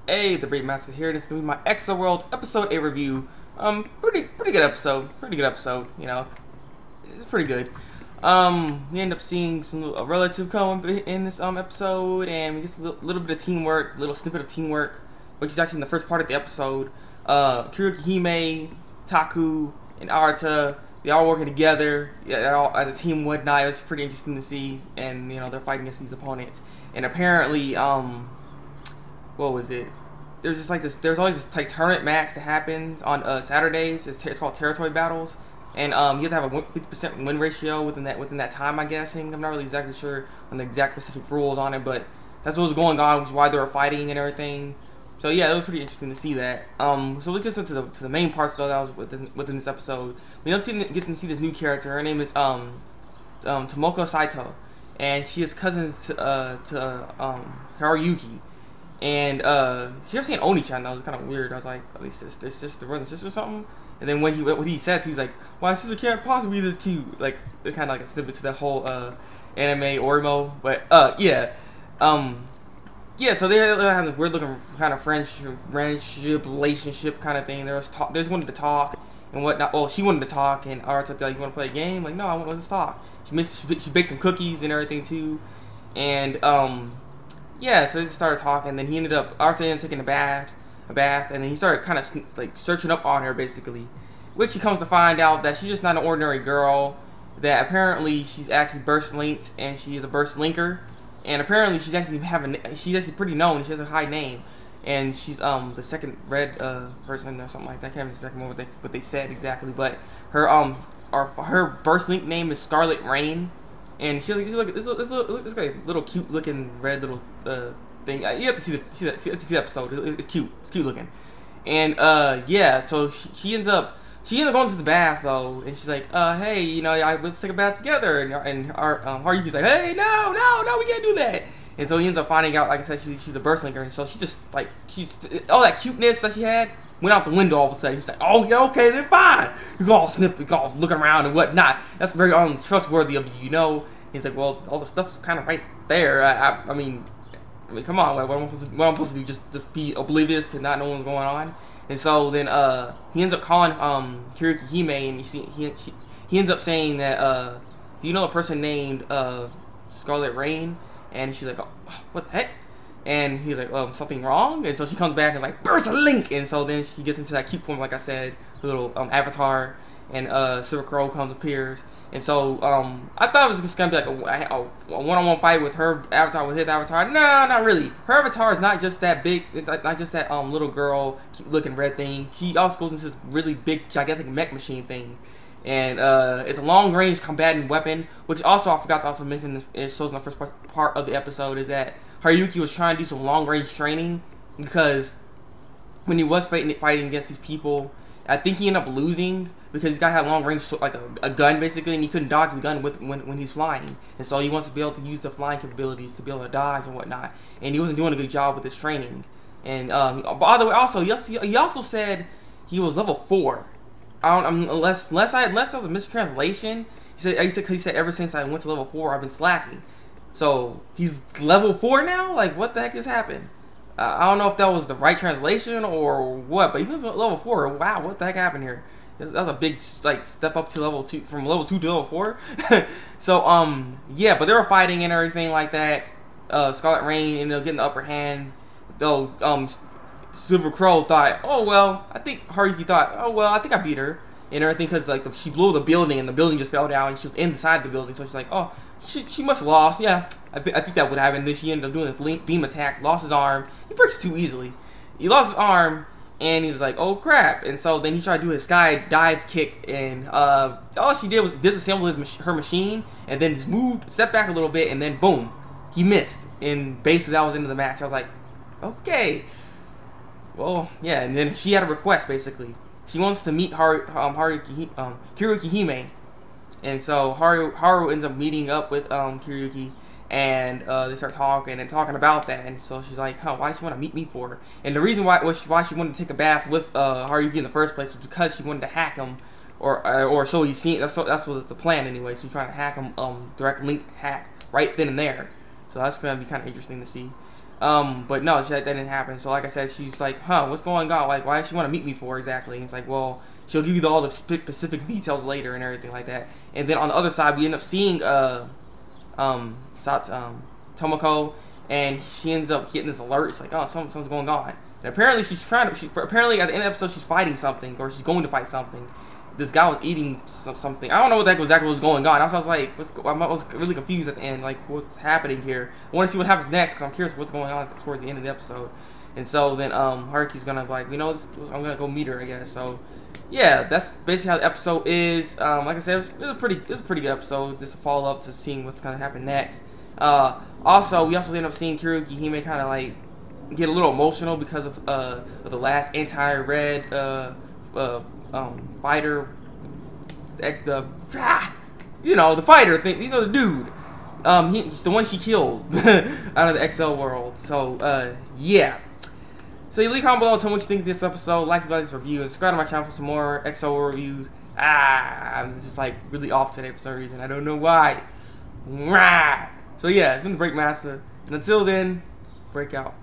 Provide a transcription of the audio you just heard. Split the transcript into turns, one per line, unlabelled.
Hey, Thabreakmasta here. This is gonna be my Accel World episode 8 review. Pretty good episode. Pretty good episode. You know, it's pretty good. We end up seeing a relative come in this episode, and we get a little bit of teamwork, a little snippet of teamwork, which is actually in the first part of the episode. Haruyuki, Hime, Taku, and Arata, they all working together, all as a team and whatnot. It was pretty interesting to see, and you know they're fighting against these opponents. And apparently, what was it? There's just like this. There's always this like tournament match that happens on Saturdays. It's called territory battles, and you have to have a 50% win ratio within that time. I'm guessing. I'm not really exactly sure on the exact specific rules on it, but that's what was going on, which is why they were fighting and everything. So yeah, it was pretty interesting to see that. So let's just into the main parts though that was within this episode. We end up getting to see this new character. Her name is Tomoko Saito, and she is cousins to Haruyuki. And she kept saying Oni-chan. That was kind of weird. I was like, "Are they sister, brother, and sister, or something?" And then what he said, he's like, "My sister can't possibly be this cute." Like, it kind of like a snippet to that whole anime Orimo. But yeah, yeah. So they had this weird looking kind of friendship relationship kind of thing. They just wanted to talk and whatnot. Well, she wanted to talk, and Arata like, "You want to play a game?" Like, "No, I want to talk." She baked some cookies and everything too, and yeah, so they just started talking. Then Arata ended up taking a bath, and then he started kind of like searching up on her basically, which he comes to find out that she's just not an ordinary girl. That apparently she's actually burst linked, and she is a burst linker, and apparently she's actually pretty known. She has a high name, and she's the second red person or something like that. I can't remember exactly what they said exactly, but her burst link name is Scarlet Rain. And she's like this like little cute looking red little thing. You have to see the episode. It's cute. It's cute looking. And yeah, so she ends up going to the bath though, and she's like, hey, you know, let's take a bath together. And Haruyuki's like, hey, no, we can't do that. And so he ends up finding out, like I said, she's a burst linker, and so she's just like all that cuteness that she had went out the window all of a sudden. She's like, oh, yeah, okay, then fine. You go all you go all looking around and whatnot. That's very untrustworthy of you, you know? He's like, well, all the stuff's kind of right there. I mean, come on, what am I supposed to do? Just be oblivious to not know what's going on? And so then he ends up calling Haruyuki Hime, and he ends up saying that, do you know a person named Scarlet Rain? And she's like, oh, what the heck? And he's like, something wrong? And so she comes back and like, burst a link! And so then she gets into that cute form, like I said, the little avatar, and Silver Crow appears. And so I thought it was just gonna be like a one-on-one fight with her avatar with his avatar. No, not really. Her avatar is not just that big, not just that little girl, cute-looking red thing. She also goes into this really big, gigantic mech machine thing. And it's a long-range combatant weapon, which also I forgot to also mention. It shows in the first part of the episode is that Haruyuki was trying to do some long-range training because when he was fighting against these people, I think he ended up losing because this guy had long-range like a gun basically, and he couldn't dodge the gun when he's flying, and so he wants to be able to use the flying capabilities to be able to dodge and whatnot. And he wasn't doing a good job with his training. And by the way, also he also said he was level 4. Unless that was a mistranslation. He said ever since I went to level 4, I've been slacking. So he's level 4 now? Like, what the heck just happened? I don't know if that was the right translation or what, but he was level 4. Wow, what the heck happened here? That was a big like step up to level 2, from level 2 to level 4. So yeah, but they were fighting and everything like that. Scarlet Rain ended up getting the upper hand, though. Silver Crow thought, oh well, I think Haruyuki thought, oh well, I think I beat her and everything, because like she blew the building and the building just fell down and she was inside the building, so she's like, oh, she must have lost. Yeah, I think that would happen. Then she ended up doing a beam attack, lost his arm. He breaks too easily. He lost his arm and he's like, oh crap. And so then he tried to do his sky dive kick, and all she did was disassemble her machine and then just step back a little bit, and then boom, he missed. And basically that was the end of the match. I was like, okay. Well, yeah, and then she had a request, basically. She wants to meet Haruyuki Hime. And so Haru ends up meeting up with Haruyuki, and they start talking about that. And so she's like, huh, why does she want to meet me for? And the reason why she wanted to take a bath with Haruyuki in the first place was because she wanted to hack him, or so he's seen. That's what the plan anyway. So she's trying to hack him, direct link hack right then and there. So that's going to be kind of interesting to see. But no, that didn't happen. So like I said, she's like, huh, what's going on? Like, why does she want to meet me for exactly? And it's like, well, she'll give you all the specific details later and everything like that. And then on the other side, we end up seeing Tomoko, and she ends up getting this alert. It's like, oh, something's going on. And apparently apparently at the end of the episode, she's fighting something, or she's going to fight something. This guy was eating something. I don't know what exactly was going on. I was like, I was really confused at the end, like, what's happening here? I want to see what happens next, because I'm curious what's going on towards the end of the episode. And so then Haruki's gonna be like, you know, I'm gonna go meet her, I guess. So yeah, that's basically how the episode is. Like I said, it was a pretty good episode. Just a follow up to seeing what's gonna happen next. Also, we also end up seeing Kiruki Hime kind of like get a little emotional because of the last anti-red fighter, you know, the fighter thing, you know, the dude. He's the one she killed out of the Accel world. So yeah. So you leave a comment below, tell me what you think of this episode, like if you like this review, and subscribe to my channel for some more Accel reviews. I'm just like really off today for some reason. I don't know why. So yeah, it's been the Thabreakmasta, and until then, break out.